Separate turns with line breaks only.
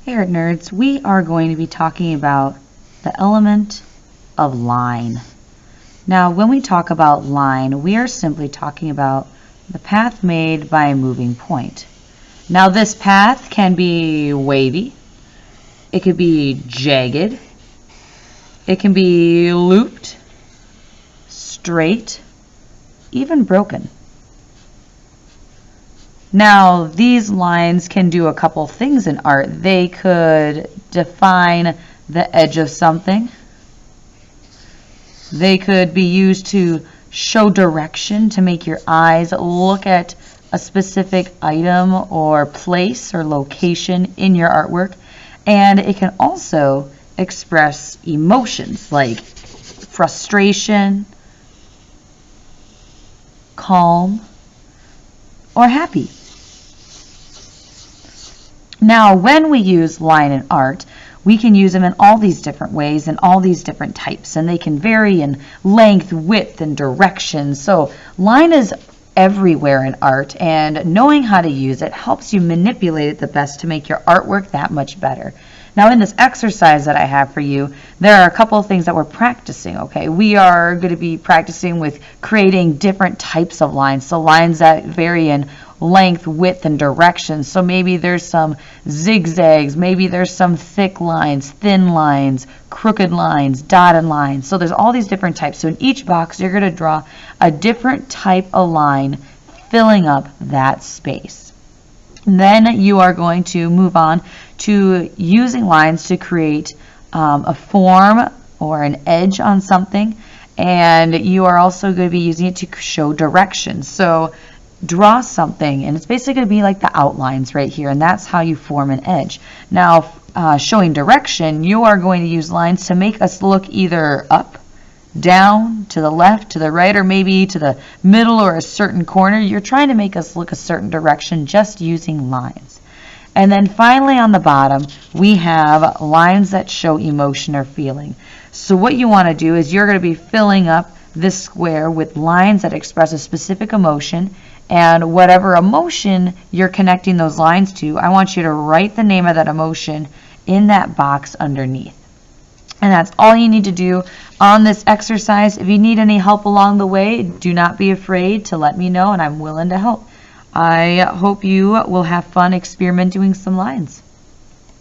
Hey Art Nerds, we are going to be talking about the element of line. Now when we talk about line, we are simply talking about the path made by a moving point. Now this path can be wavy, it could be jagged, it can be looped, straight, even broken. Now, these lines can do a couple things in art. They could define the edge of something. They could be used to show direction, to make your eyes look at a specific item or place or location in your artwork. And it can also express emotions like frustration, calm, or happy. Now, when we use line in art, we can use them in all these different ways and all these different types, and they can vary in length, width, and direction. So line is everywhere in art, and knowing how to use it helps you manipulate it the best to make your artwork that much better. Now in this exercise that I have for you, there are a couple of things that we're practicing, okay? We are going to be practicing with creating different types of lines, so lines that vary in length, width, and direction. So maybe there's some zigzags, maybe there's some thick lines, thin lines, crooked lines, dotted lines. So there's all these different types. So in each box, you're going to draw a different type of line filling up that space. And then you are going to move on to using lines to create a form or an edge on something, and you are also going to be using it to show direction. So draw something, and it's basically going to be like the outlines right here, and that's how you form an edge. Now, showing direction, you are going to use lines to make us look either up, down, to the left, to the right, or maybe to the middle or a certain corner. You're trying to make us look a certain direction just using lines. And then finally on the bottom, we have lines that show emotion or feeling. So what you want to do is you're going to be filling up this square with lines that express a specific emotion, and whatever emotion you're connecting those lines to, I want you to write the name of that emotion in that box underneath. And that's all you need to do on this exercise. If you need any help along the way, do not be afraid to let me know, and I'm willing to help. I hope you will have fun experimenting with some lines.